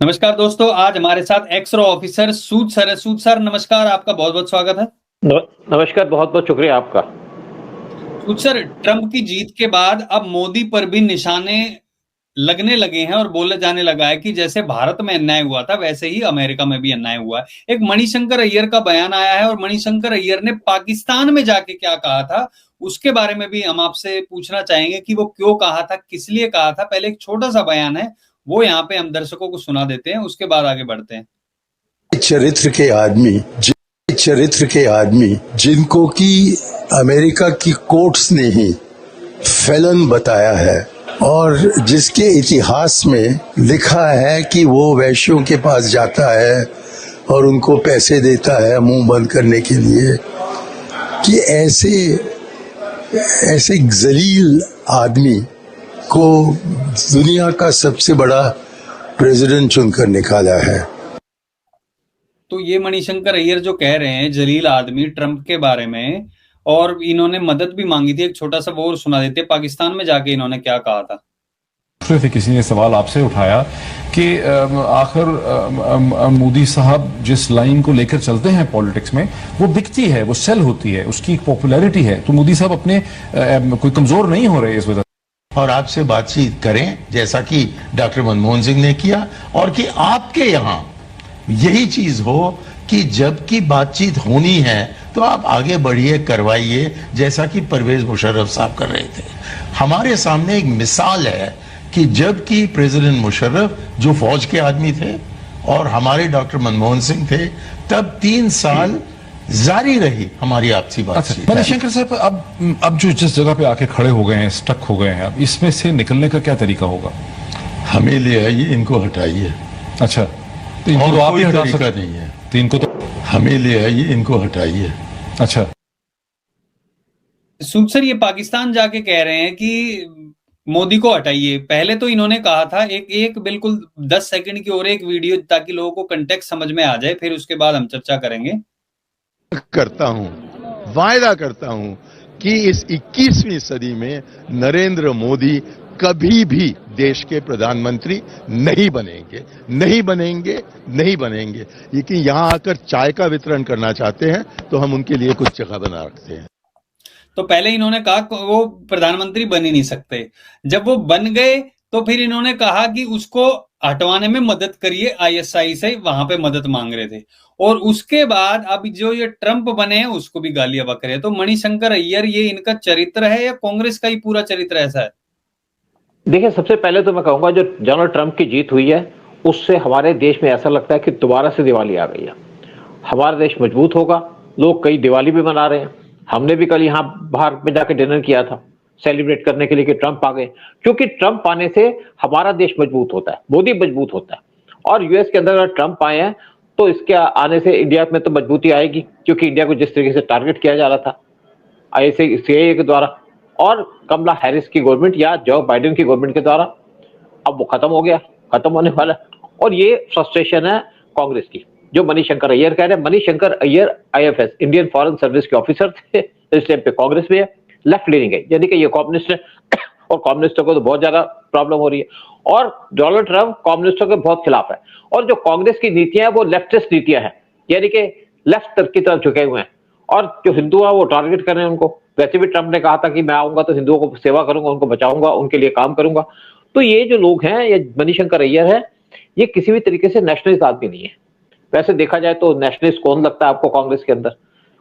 नमस्कार दोस्तों, आज हमारे साथ एक्स-रो ऑफिसर सूद सर है। सूद सर नमस्कार, आपका बहुत-बहुत स्वागत है। नमस्कार, बहुत-बहुत शुक्रिया आपका। सूद सर, ट्रंप की जीत के बाद अब मोदी पर भी निशाने लगने लगे हैं और बोला जाने लगा है कि जैसे भारत में अन्याय हुआ था, वैसे ही अमेरिका में भी अन्याय हुआ है। एक मणिशंकर अय्यर का बयान आया है और मणिशंकर अय्यर ने पाकिस्तान में जाके क्या कहा था, उसके बारे में भी हम आपसे पूछना चाहेंगे कि वो क्यों कहा था, किस लिए कहा था? पहले एक छोटा-सा बयान है, वो यहाँ पे हम दर्शकों को सुना देते हैं, उसके बाद आगे बढ़ते हैं। चरित्र के आदमी जिनको कि अमेरिका की कोर्ट्स ने ही फेलन बताया है और जिसके इतिहास में लिखा है कि वो वैश्यों के पास जाता है और उनको पैसे देता है मुंह बंद करने के लिए, कि ऐसे जलील आदमी को दुनिया का सबसे बड़ा प्रेसिडेंट चुनकर निकाला है। तो ये मणिशंकर अय्यर जो कह रहे हैं जलील आदमी ट्रंप के बारे में, और इन्होंने मदद भी मांगी थी, एक छोटा सा वो सुना देते हैं। पाकिस्तान में जाके इन्होंने क्या कहा था। फिर किसी ने सवाल आपसे उठाया कि आखिर मोदी साहब जिस लाइन को लेकर चलते हैं पॉलिटिक्स में, वो बिकती है, वो सेल होती है, उसकी एक पॉपुलैरिटी है, तो मोदी साहब अपने कोई कमजोर नहीं हो रहे इस वजह। और आपसे बातचीत करें जैसा कि डॉक्टर मनमोहन सिंह ने किया, और कि आपके यहां यही चीज हो कि जब की बातचीत होनी है तो आप आगे बढ़िए, करवाइए, जैसा कि परवेज मुशर्रफ साहब कर रहे थे। हमारे सामने एक मिसाल है कि जब की प्रेसिडेंट मुशर्रफ जो फौज के आदमी थे और हमारे डॉक्टर मनमोहन सिंह थे, तब 3 साल जारी रही हमारी आपसी बातचीत। मणिशंकर साहब, अब जो जिस जगह पे आके खड़े हो गए हैं, स्टक हो गए हैं, अब इसमें से निकलने का क्या तरीका होगा? हमें ले आइए, इनको हटाइए। अच्छा, तो इनको तो आप ही हटा सकते नहीं है। तो इनको तो हमें ले आइए, इनको हटाइए। अच्छा, सूद सर, ये पाकिस्तान जाके कह रहे हैं कि मोदी को हटाइए। पहले तो इन्होंने कहा था एक बिल्कुल 10 सेकंड की और एक वीडियो, ताकि लोगों को कंटेक्स्ट समझ में आ जाए, फिर उसके बाद हम चर्चा करेंगे। वायदा करता हूं कि इस 21वीं सदी में नरेंद्र मोदी कभी भी देश के प्रधानमंत्री नहीं बनेंगे। लेकिन यहां आकर चाय का वितरण करना चाहते हैं तो हम उनके लिए कुछ जगह बना रखते हैं। तो पहले इन्होंने कहा कि वो प्रधानमंत्री बन ही नहीं सकते। जब वो बन गए तो फिर इन्होंने कहा कि उसको हटवाने में मदद करिए, आईएसआई से वहां पे मदद मांग रहे थे। और उसके बाद अब जो ये ट्रंप बने हैं उसको भी गालियां बक रहे हैं। तो मणिशंकर अय्यर, ये इनका चरित्र है या कांग्रेस का ही पूरा चरित्र ऐसा है? देखिए, सबसे पहले तो मैं कहूंगा, जो डोनाल्ड ट्रंप की जीत हुई है उससे हमारे देश में ऐसा लगता है कि दोबारा से दिवाली आ गई है। हमारा देश मजबूत होगा। लोग कई दिवाली भी मना रहे हैं। हमने भी कल यहाँ बाहर में जाकर डिनर किया था सेलिब्रेट करने के लिए कि ट्रंप आ गए, क्योंकि ट्रंप आने से हमारा देश मजबूत होता है, मोदी मजबूत होता है। और यूएस के अंदर अगर ट्रंप आए हैं तो इसके आने से इंडिया में तो मजबूती आएगी, क्योंकि इंडिया को जिस तरीके से टारगेट किया जा रहा था सीआईए के द्वारा और कमला हैरिस की गवर्नमेंट या जो बाइडेन की गवर्नमेंट के द्वारा, अब वो खत्म हो गया, खत्म होने वाला। और ये फ्रस्ट्रेशन है कांग्रेस की, जो मणिशंकर अय्यर कह रहे हैं। Manishankar Iyer IFS, Indian foreign service के ऑफिसर थे, इस टाइम पे कांग्रेस में है, लेफ्ट लीनिंग है, यानी कि ये कम्युनिस्ट है। और कम्युनिस्टों को तो बहुत ज्यादा प्रॉब्लम हो रही है। और डोनाल्ड ट्रंप कम्युनिस्टों के बहुत खिलाफ है। और जो कांग्रेस की नीतियां है वो लेफ्टिस्ट नीतियां हैं, यानी कि लेफ्ट की तरफ झुके हुए हैं। और जो हिंदू है वो टारगेट कर रहे हैं उनको। वैसे भी ट्रंप ने कहा था कि मैं आऊंगा तो हिंदुओं को सेवा करूंगा, उनको बचाऊंगा, उनके लिए काम करूंगा। तो ये जो लोग हैं, ये मणिशंकर अय्यर है, ये किसी भी तरीके से नेशनलिस्ट आदमी नहीं है। वैसे देखा जाए तो नेशनलिस्ट कौन लगता है आपको कांग्रेस के अंदर?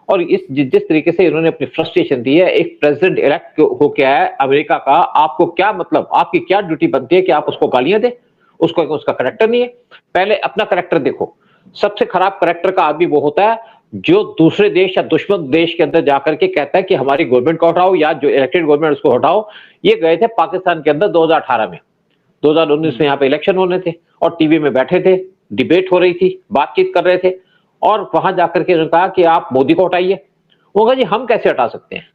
और जिस तरीके से इन्होंने अपनी फ्रस्ट्रेशन दी है, एक प्रेसिडेंट इलेक्ट हो के आया अमेरिका का, आपको क्या मतलब, आपकी क्या ड्यूटी बनती है कि आप उसको गालियां दे? उसको उसका करेक्टर नहीं है। पहले अपना करेक्टर देखो। सबसे खराब करेक्टर का आदमी वो होता है जो दूसरे देश या दुश्मन देश के अंदर जाकर के कहता है कि हमारी गवर्नमेंट को हटाओ या जो इलेक्टेड गवर्नमेंट उसको हटाओ। ये गए थे पाकिस्तान के अंदर 2018 में, 2019 में यहाँ पे इलेक्शन होने थे और टीवी में बैठे थे, डिबेट हो रही थी, बातचीत कर रहे थे, और वहां जाकर के उन्होंने कहा कि आप मोदी को हटाइए। वो कहा जी हम कैसे हटा सकते हैं,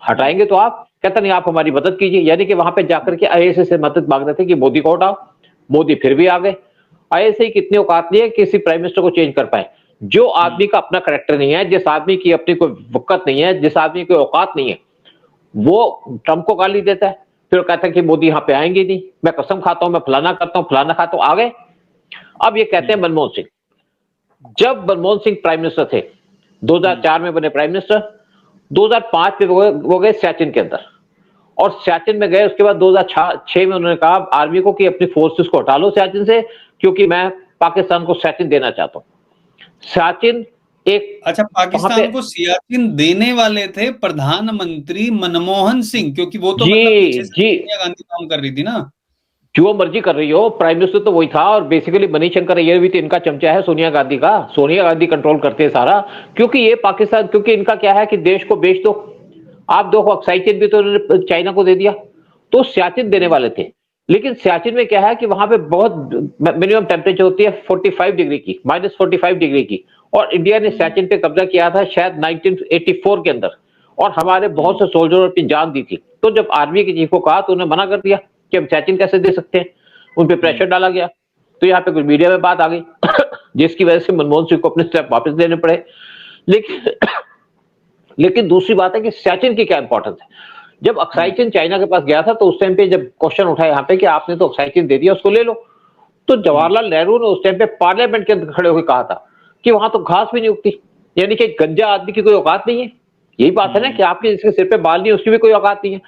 हटाएंगे तो आप, कहता नहीं आप हमारी मदद कीजिए। यानी कि वहां पे जाकर के आईएसआई से मदद मांग रहे थे कि मोदी को हटाओ। मोदी फिर भी आ गए। आईएसआई की इतनी औकात नहीं है कि किसी प्राइम मिनिस्टर को चेंज कर पाए। जो आदमी का अपना करैक्टर नहीं है, जिस आदमी की अपनी कोई वक़्त नहीं है, जिस आदमी की औकात नहीं है, वो ट्रंप को गाली देता है। फिर कहता है कि मोदी यहाँ पे आएंगे नहीं, मैं कसम खाता हूं, मैं फलाना करता हूं, फलाना खाता हूं। आ गए अब ये कहते हैं मनमोहन सिंह, जब मनमोहन सिंह प्राइम मिनिस्टर थे 2004 में बने प्राइम मिनिस्टर, 2005 में वो गए सियाचिन के अंदर, और सियाचिन में गए, उसके बाद 2006 में उन्होंने कहा आर्मी को कि अपनी फोर्सेस को हटा लो सियाचिन से, क्योंकि मैं पाकिस्तान को सियाचिन देना चाहता हूं। सियाचिन एक, अच्छा, पाकिस्तान को सियाचिन देने वाले थे प्रधानमंत्री मनमोहन सिंह, क्योंकि वो तो मतलब पीछे से सोनिया गांधी काम कर रही थी ना। जो मर्जी कर रही हो, प्राइम मिनिस्टर तो वही था, और बेसिकली मनीशंकर अय्यर भी तो इनका चमचा है सोनिया गांधी का। सोनिया गांधी कंट्रोल करते हैं सारा, क्योंकि ये पाकिस्तान, क्योंकि इनका क्या है कि देश को बेच दो। आप देखो सियाचिन भी तो उन्होंने चाइना को दे दिया, तो सियाचिन देने वाले थे। लेकिन सियाचिन में क्या है कि वहां पे बहुत मिनिमम टेम्परेचर होती है 45 डिग्री की, -45 डिग्री की, और इंडिया ने सियाचिन पे कब्जा किया था शायद 1984 के अंदर, और हमारे बहुत से सोल्जर अपनी जान दी थी। तो जब आर्मी के चीफ को कहा तो उन्होंने मना कर दिया कि हम सियाचिन कैसे दे सकते हैं, उन पे प्रेशर डाला गया। तो यहाँ पे कुछ मीडिया में बात आ गई जिसकी वजह से मनमोहन सिंह को अपने स्टेप वापस लेने पड़े। लेकिन दूसरी बात है कि सियाचिन की क्या इंपॉर्टेंस है। जब अक्साई चाइना के पास गया था तो उस टाइम पे जब क्वेश्चन उठा यहाँ पे कि आपने तो अक्साई दे दिया, उसको ले लो, तो जवाहरलाल नेहरू ने उस टाइम पे पार्लियामेंट के अंदर खड़े होकर कहा था कि वहां तो घास भी नहीं उगती, यानी कि गंजा आदमी की कोई औकात नहीं है। यही बात है ना कि आपके जिसके सिर पे बाल नहीं उसकी भी कोई औकात नहीं है।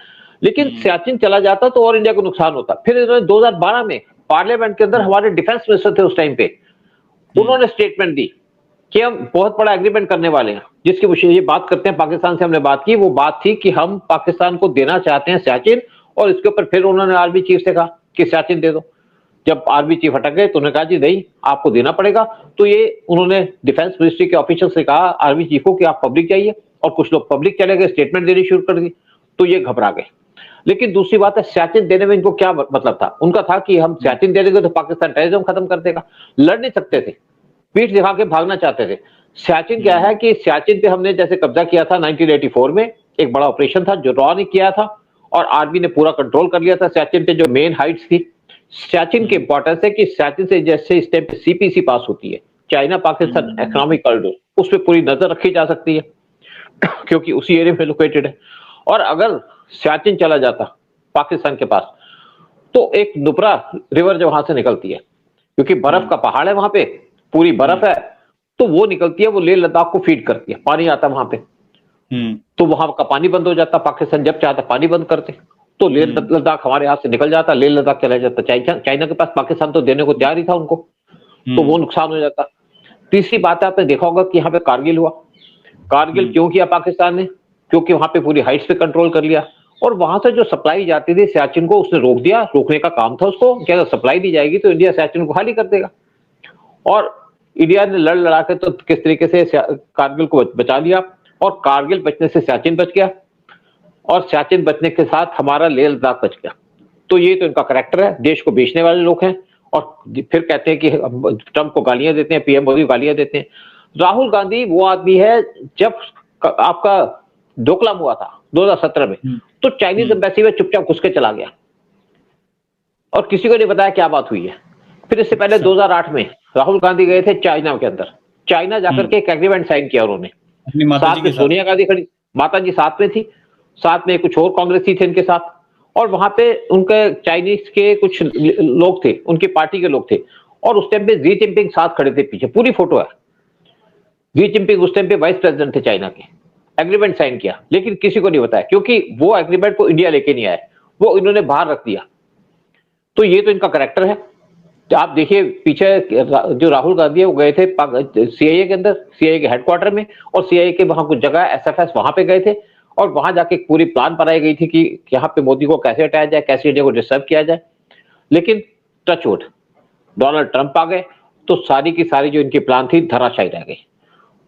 लेकिन सियाचिन चला जाता तो और इंडिया को नुकसान होता। फिर इन्होंने 2012 में पार्लियामेंट के अंदर, हमारे डिफेंस मिनिस्टर थे उस टाइम पे, उन्होंने स्टेटमेंट दी कि हम बहुत बड़ा एग्रीमेंट करने वाले हैं, जिसकी विषय ये बात करते हैं पाकिस्तान से हमने बात की, वो बात थी कि हम पाकिस्तान को देना चाहते हैं सियाचिन, और इसके ऊपर फिर उन्होंने आर्मी चीफ से कहा कि सियाचिन दे दो। जब आर्मी चीफ हटक गए तो उन्होंने कहा जी नहीं, आपको देना पड़ेगा। तो ये उन्होंने डिफेंस मिनिस्ट्री के ऑफिसर से कहा आर्मी चीफ को कि आप पब्लिक जाइए, और कुछ लोग पब्लिक चले गए, स्टेटमेंट देनी शुरू कर दी, तो ये घबरा गए। लेकिन दूसरी बात है, सियाचिन देने में इनको क्या मतलब था, उनका था कि हम सियाचिन दे देंगे तो पाकिस्तान टेररिज्म खत्म कर देगा। लड़ नहीं सकते थे, पीठ दिखा के भागना चाहते थे। सियाचिन क्या है कि सियाचिन पे हमने जैसे कब्जा किया था 1984 में, एक बड़ा ऑपरेशन था जो रॉ ने किया था, और आर्मी ने पूरा कंट्रोल कर लिया था सियाचिन पे, जो मेन हाइट्स थी। सियाचिन की इंपॉर्टेंस है कि सियाचिन से जैसे इस टाइम पे सीपीसी पास होती है, चाइना पाकिस्तान इकोनॉमिक कॉरिडोर, उस पर पूरी नजर रखी जा सकती है क्योंकि उसी एरिया में लोकेटेड है। और अगर सियाचिन चला जाता पाकिस्तान के पास, तो एक नुब्रा रिवर जो वहां से निकलती है, क्योंकि बर्फ का पहाड़ है वहां पे, पूरी बर्फ है, तो वो निकलती है, वो लेह लद्दाख को फीड करती है, पानी आता वहां पे। तो वहां का पानी बंद हो जाता, पाकिस्तान जब चाहता पानी बंद करते, तो लेह लद्दाख हमारे हाथ से निकल जाता, लेह लद्दाख चला जाता चाइना के पास। पाकिस्तान तो देने को तैयार ही था उनको, तो वो नुकसान हो जाता। तीसरी बात है, आपने देखा होगा कि यहाँ पे कारगिल हुआ। कारगिल क्यों किया पाकिस्तान ने? क्योंकि वहां पे पूरी हाइट्स पे कंट्रोल कर लिया, और वहां से जो सप्लाई जाती थी सियाचिन को उसने रोक दिया। रोकने का काम था उसको, क्या सप्लाई दी जाएगी तो इंडिया सियाचिन को खाली कर देगा। और इंडिया ने लड़ लड़ा के तो किस तरीके से कारगिल को बचा लिया, और कारगिल बचने से सियाचिन बच गया, और सियाचिन बचने के साथ हमारा लेह लद्दाख बच गया। तो ये तो इनका करैक्टर है, देश को बेचने वाले लोग हैं। और फिर कहते हैं कि ट्रंप को गालियां देते हैं, पीएम मोदी को गालियां देते हैं। राहुल गांधी वो आदमी है, जब आपका डोकलाम हुआ था 2017 में, तो चाइनीज एम्बेसी में चुपचाप घुस के चला गया, और किसी को नहीं बताया क्या बात हुई है। फिर इससे पहले 2008 में राहुल गांधी गए थे चाइना के अंदर, चाइना जाकर के एक एग्रीमेंट साइन किया उन्होंने, साथ में सोनिया गांधी खड़ी, माता जी साथ में थी, साथ में कुछ और कांग्रेसी थे इनके साथ, और वहां पे उनके चाइनीज के कुछ लोग थे, उनकी पार्टी के लोग थे, और उस टाइम पे जी जिनपिंग साथ खड़े थे, पीछे पूरी फोटो है। जी जिनपिंग उस टाइम पे वाइस प्रेसिडेंट थे चाइना के, एग्रीमेंट साइन किया, लेकिन किसी को नहीं बताया, क्योंकि वो एग्रीमेंट को इंडिया लेके नहीं आया, वो इन्होंने बाहर रख दिया। तो ये तो इनका करैक्टर है। तो आप देखिए पीछे जो राहुल गांधी है वो गए थे सीआईए के अंदर, सीआईए के हेडक्वार्टर में, और सीआईए के वहां कुछ जगह एसएफएस वहां पे गए थे, और वहां जाके पूरी प्लान बनाई गई थी कि यहाँ पे मोदी को कैसे हटाया जाए, कैसे इंडिया को डिस्टर्ब किया जाए। लेकिन टचवुड डोनाल्ड ट्रंप आ गए, तो सारी की सारी जो इनकी प्लान थी धराशायी रह गई।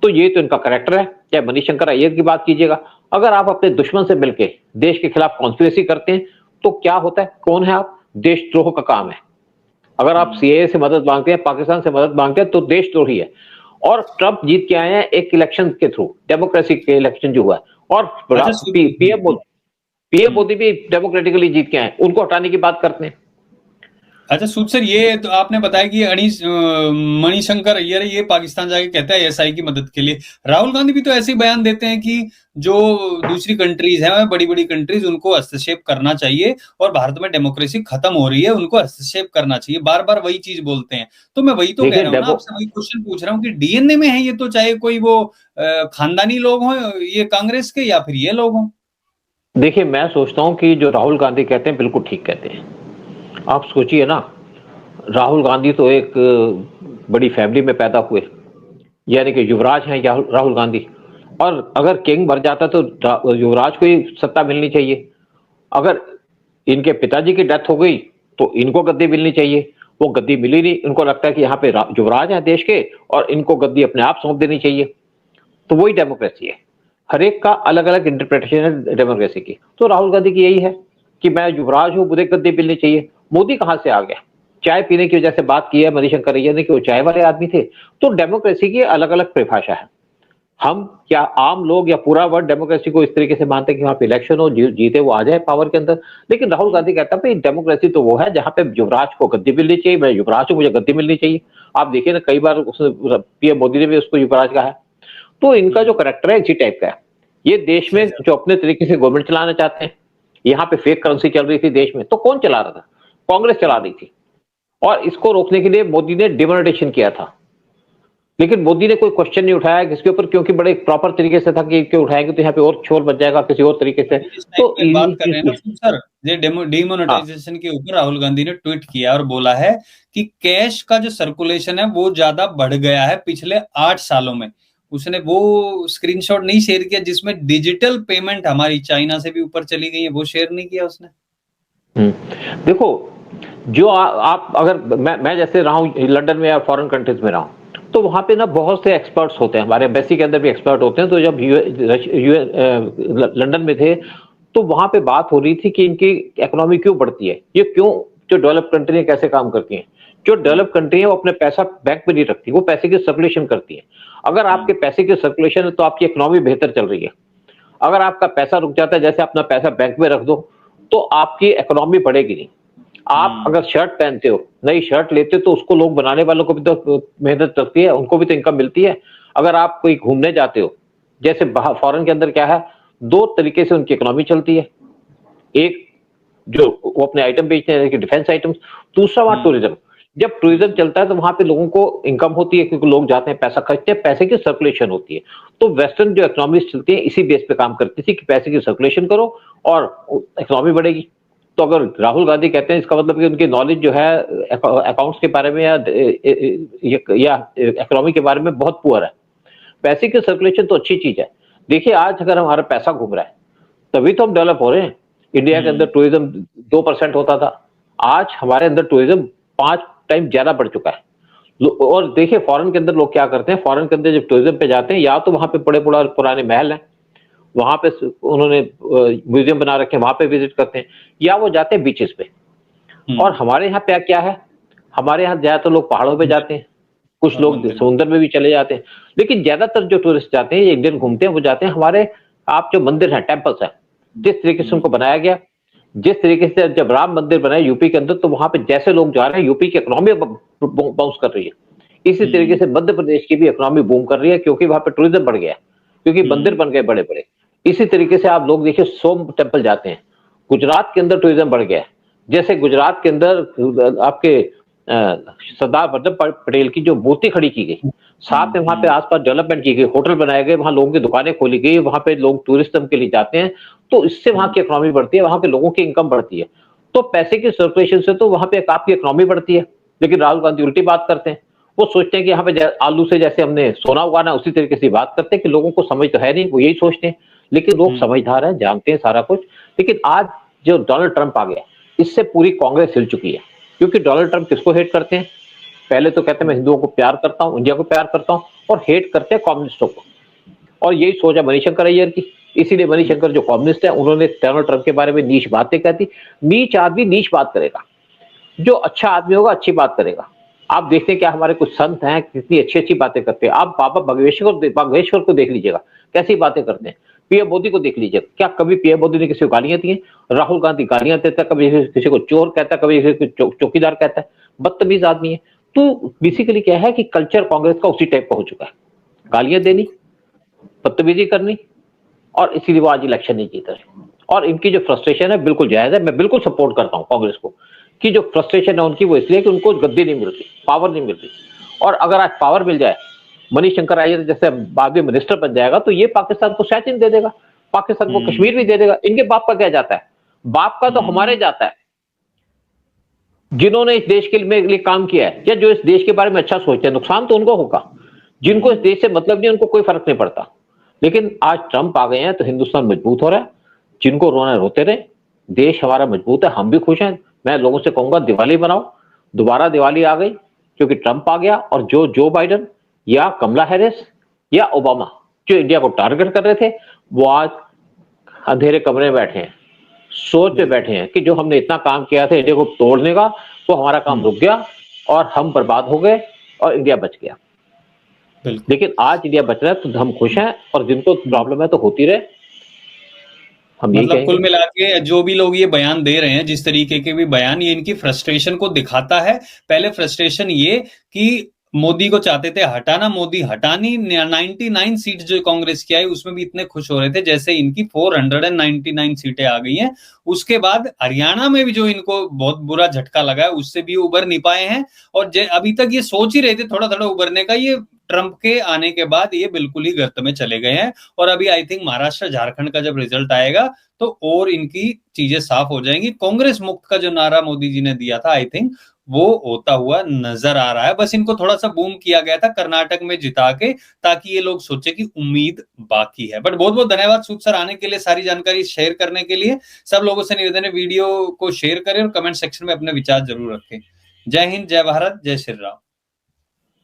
तो ये तो इनका करैक्टर है। चाहे मनीशंकर अय्यर की बात कीजिएगा, अगर आप अपने दुश्मन से मिलकर देश के खिलाफ कॉन्स्पिरेसी करते हैं तो क्या होता है, कौन है आप? देशद्रोह का काम है। अगर आप सीएए से मदद मांगते हैं, पाकिस्तान से मदद मांगते हैं, तो देशद्रोही है। और ट्रंप जीत के आए हैं एक इलेक्शन के थ्रू, डेमोक्रेसी के इलेक्शन जो हुआ है, और पीएम मोदी भी डेमोक्रेटिकली जीत के आए, उनको हटाने की बात करते हैं। अच्छा सूद सर, ये तो आपने बताया कि मणिशंकर अय्यर ये पाकिस्तान जाके कहता है आईएसआई की मदद के लिए। राहुल गांधी भी तो ऐसे ही बयान देते हैं कि जो दूसरी कंट्रीज हैं, बड़ी बड़ी कंट्रीज, उनको हस्तक्षेप करना चाहिए और भारत में डेमोक्रेसी खत्म हो रही है, उनको हस्तक्षेप करना चाहिए। बार बार वही चीज बोलते हैं। तो मैं वही तो कह रहा हूँ ना, आपसे वही क्वेश्चन पूछ रहा हूँ कि डीएनए में है ये तो, चाहे कोई वो खानदानी लोग हों ये कांग्रेस के या फिर ये लोग हों। देखिए, मैं सोचता हूं कि जो राहुल गांधी कहते हैं बिल्कुल ठीक कहते हैं। आप सोचिए ना, राहुल गांधी तो एक बड़ी फैमिली में पैदा हुए, यानी कि युवराज हैं राहुल गांधी। और अगर किंग मर जाता तो युवराज को ही सत्ता मिलनी चाहिए। अगर इनके पिताजी की डेथ हो गई तो इनको गद्दी मिलनी चाहिए। वो गद्दी मिली नहीं, इनको लगता है कि यहाँ पे युवराज है देश के और इनको गद्दी अपने आप सौंप देनी चाहिए। तो वही डेमोक्रेसी है। हर एक का अलग अलग इंटरप्रिटेशन है डेमोक्रेसी की। तो राहुल गांधी की यही है कि मैं युवराज हूं, मुझे गद्दी मिलनी चाहिए। मोदी कहां से आ गया? चाय पीने की वजह से बात की है मणिशंकर अय्यर ने कि वो चाय वाले आदमी थे। तो डेमोक्रेसी की अलग अलग परिभाषा है। हम क्या आम लोग या पूरा वर्ल्ड डेमोक्रेसी को इस तरीके से मानते हैं कि वहां पे इलेक्शन हो, जीते वो आ जाए पावर के अंदर। लेकिन राहुल गांधी कहता है भाई डेमोक्रेसी तो वो है जहां पे युवराज को गद्दी मिलनी चाहिए। मैं युवराज हूं, मुझे गद्दी मिलनी चाहिए। आप देखिए ना, कई बार पीएम मोदी ने भी उसको युवराज कहा है। तो इनका जो करैक्टर है इसी टाइप का है। ये देश में जो अपने तरीके से गवर्नमेंट चलाना चाहते हैं। यहाँ पे फेक करेंसी चल रही थी देश में, तो कौन चला रहा था? कांग्रेस चला रही थी। और इसको रोकने के लिए मोदी ने डिमोनेटाइजेशन किया था। लेकिन मोदी ने कोई क्वेश्चन नहीं उठाया इसके ऊपर, क्योंकि बड़े प्रॉपर तरीके से था कि क्यों उठाएंगे तो यहाँ पे और शोर बच जाएगा किसी और तरीके से। तो बात कर रहे हैं ना सर, ये डिमोनेटाइजेशन के ऊपर राहुल गांधी ने ट्वीट किया और बोला है कि कैश का जो सर्कुलेशन है वो ज्यादा बढ़ गया है पिछले 8 सालों में। उसने वो स्क्रीनशॉट नहीं शेयर किया जिसमें डिजिटल पेमेंट हमारी चाइना से भी ऊपर चली गई है, वो शेयर नहीं किया उसने। देखो, जो आप अगर मैं जैसे रहा हूं लंदन में या फॉरेन कंट्रीज में रहा हूं, तो वहां पे ना बहुत से एक्सपर्ट्स होते हैं। हमारे एम्बेसी के अंदर भी एक्सपर्ट होते हैं। तो जब लंदन में थे तो वहां पे बात हो रही थी कि इनकी इकोनॉमी क्यों बढ़ती है, ये क्यों, जो डेवलप कंट्री है कैसे काम करती हैं। जो डेवलप कंट्री है वो अपने पैसा बैंक में नहीं रखती, वो पैसे की सर्कुलेशन करती है। अगर आपके पैसे की सर्कुलेशन है तो आपकी इकोनॉमी बेहतर चल रही है। अगर आपका पैसा रुक जाता है, जैसे अपना पैसा बैंक में रख दो, तो आपकी इकोनॉमी बढ़ेगी नहीं। आप अगर शर्ट पहनते हो, नई शर्ट लेते हो, तो उसको लोग बनाने वालों को भी तो मेहनत लगती है, उनको भी तो इनकम मिलती है। अगर आप कोई घूमने जाते हो, जैसे फॉरेन के अंदर क्या है, 2 तरीके से उनकी इकोनॉमी चलती है। एक जो वो अपने आइटम बेचते हैं, डिफेंस आइटम्स। दूसरा वहां टूरिज्म। जब टूरिज्म चलता है तो वहां पे लोगों को इनकम होती है, क्योंकि लोग जाते हैं, पैसा खर्चते हैं, पैसे की सर्कुलेशन होती है। तो वेस्टर्न जो इकोनॉमीज चलती है इसी बेस पे काम करती थी कि पैसे की सर्कुलेशन करो और इकोनॉमी बढ़ेगी। तो अगर राहुल गांधी कहते हैं, इसका मतलब कि उनकी नॉलेज जो है अकाउंट्स के बारे में या इकोनॉमी के बारे में बहुत पुअर है। पैसे की सर्कुलेशन तो अच्छी चीज है। देखिए, आज अगर हमारा पैसा घूम रहा है तभी तो हम डेवलप हो रहे हैं। इंडिया के अंदर टूरिज्म 2% होता था, आज हमारे अंदर टूरिज्म 5 टाइम ज्यादा बढ़ चुका है। और देखिए फॉरेन के अंदर लोग क्या करते हैं, फॉरेन के अंदर जब टूरिज्म पे जाते हैं, या तो वहां पे बड़े पुराने महल हैं, वहां पे उन्होंने म्यूजियम बना रखे हैं, वहां पे विजिट करते हैं, या वो जाते हैं बीचेस पे। और हमारे यहाँ पे क्या है, हमारे यहाँ ज्यादातर लोग पहाड़ों पे जाते हैं, कुछ लोग समुद्र में भी चले जाते हैं। लेकिन ज्यादातर जो टूरिस्ट जाते हैं, इंडियन घूमते हैं, वो जाते हैं हमारे आप जो मंदिर है, टेम्पल्स है, जिस तरीके से उनको बनाया गया। जिस तरीके से जब राम मंदिर बना यूपी के अंदर, तो वहां पे जैसे लोग जा रहे हैं, यूपी की इकोनॉमी बाउंस कर रही है। इसी तरीके से मध्य प्रदेश की भी इकोनॉमी बूम कर रही है, क्योंकि वहां पे टूरिज्म बढ़ गया, क्योंकि मंदिर बन गए बड़े बड़े। इसी तरीके से आप लोग देखिए सोम टेम्पल जाते हैं, गुजरात के अंदर टूरिज्म बढ़ गया है। जैसे गुजरात के अंदर आपके सरदार वल्लभ भाई पटेल की जो मूर्ति खड़ी की गई, साथ में वहां पे आसपास डेवलपमेंट की गई, होटल बनाए गए, वहां लोगों की दुकानें खोली गई, वहां पे लोग टूरिज्म के लिए जाते हैं, तो इससे वहां की इकोनॉमी बढ़ती है, वहां के लोगों की इनकम बढ़ती है। तो पैसे की सर्कुलेशन से तो वहां पे आपकी इकोनॉमी बढ़ती है। लेकिन राहुल गांधी उल्टी बात करते हैं, वो सोचते हैं कि यहाँ पे आलू से जैसे हमने सोना उगाना, उसी तरीके से बात करते हैं कि लोगों को समझ तो है नहीं, वो यही सोचते हैं। लेकिन लोग समझदार हैं, जानते हैं सारा कुछ। लेकिन आज जो डोनाल्ड ट्रंप आ गया, इससे पूरी कांग्रेस हिल चुकी है। क्योंकि डोनाल्ड ट्रंप किसको हेट करते हैं? पहले तो कहते हैं मैं हिंदुओं को प्यार करता हूं, इंडिया को प्यार करता हूं, और हेट करते हैं कम्युनिस्टों को। और यही सोच है मणिशंकर अय्यर की। इसीलिए मणिशंकर जो कम्युनिस्ट है, उन्होंने डोनाल्ड ट्रंप के बारे में नीच बातें कहती। नीच आदमी नीच बात करेगा, जो अच्छा आदमी होगा अच्छी बात करेगा। आप देखते हैं क्या हमारे कुछ संत हैं, कितनी अच्छी अच्छी बातें करते हैं। आप बाबा बागेश्वर को देख लीजिएगा, कैसी बातें करते हैं। पीएम मोदी को देख लीजिए, क्या कभी पीएम मोदी ने किसी को गालियां दी हैं? राहुल गांधी गालियां देता है, कभी किसी को चोर कहता है, कभी किसी को चौकीदार कहता है, बदतमीज आदमी है। तो बेसिकली क्या है कि कल्चर कांग्रेस का उसी टाइप का हो चुका है, गालियां देनी, बदतमीजी करनी, और इसीलिए वो आज इलेक्शन नहीं जीत रहे। और इनकी जो फ्रस्ट्रेशन है बिल्कुल जायज है, मैं बिल्कुल सपोर्ट करता हूं कांग्रेस को कि जो फ्रस्ट्रेशन है उनकी वो इसलिए कि उनको गद्दी नहीं मिल रही, पावर नहीं मिल रही। और अगर आज पावर मिल जाए, मनीशंकर अय्यर जैसे बाद में मिनिस्टर बन जाएगा, तो ये पाकिस्तान को सैचिन दे देगा, पाकिस्तान को कश्मीर भी दे देगा। इनके बाप का क्या जाता है? बाप का तो हमारे जाता है, जिन्होंने इस देश के लिए काम किया है या जो इस देश के बारे में अच्छा सोचते हैं। नुकसान तो उनको होगा, जिनको इस देश से मतलब नहीं, उनको कोई फर्क नहीं पड़ता। लेकिन आज ट्रंप आ गए हैं तो हिंदुस्तान मजबूत हो रहा है। जिनको रोना रोते रहे, देश हमारा मजबूत है, हम भी खुश हैं। मैं लोगों से कहूंगा दिवाली बनाओ, दोबारा दिवाली आ गई क्योंकि ट्रंप आ गया। और जो बाइडन या कमला हैरिस या ओबामा जो इंडिया को टारगेट कर रहे थे, वो आज अंधेरे कमरे में बैठे हैं, सोच पे बैठे हैं कि जो हमने इतना काम किया था इंडिया को तोड़ने का, वो हमारा काम रुक गया और हम बर्बाद हो गए और इंडिया बच गया। लेकिन आज इंडिया बच रहा है तो हम खुश हैं, और जिनको प्रॉब्लम है तो होती रहे। हम मतलब कुल मिला के जो भी लोग ये बयान दे रहे हैं, जिस तरीके के भी बयान, ये इनकी फ्रस्ट्रेशन को दिखाता है। पहले फ्रस्ट्रेशन ये कि मोदी को चाहते थे हटाना, मोदी हटानी। 99 सीट जो कांग्रेस की आई उसमें भी इतने खुश हो रहे थे जैसे इनकी 499 सीटें आ गई हैं। उसके बाद हरियाणा में भी जो इनको बहुत बुरा झटका लगा है, उससे भी उबर नहीं पाए हैं। और अभी तक ये सोच ही रहे थे थोड़ा थोड़ा उबरने का, ये ट्रंप के आने के बाद ये बिल्कुल ही गर्त में चले गए हैं। और अभी आई थिंक महाराष्ट्र झारखंड का जब रिजल्ट आएगा तो और इनकी चीजें साफ हो जाएंगी। कांग्रेस मुक्त का जो नारा मोदी जी ने दिया था, आई थिंक वो होता हुआ नजर आ रहा है। बस इनको थोड़ा सा बूम किया गया था कर्नाटक में जिता के, ताकि ये लोग सोचे कि उम्मीद बाकी है। बट बहुत बहुत धन्यवाद सूद सर आने के लिए, सारी जानकारी शेयर करने के लिए। सब लोगों से निवेदन है वीडियो को शेयर करें और कमेंट सेक्शन में अपने विचार जरूर रखें। जय हिंद, जय भारत, जय श्री राम।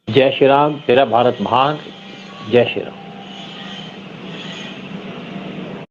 जय श्री राम, तेरा भारत महान, जय श्री राम।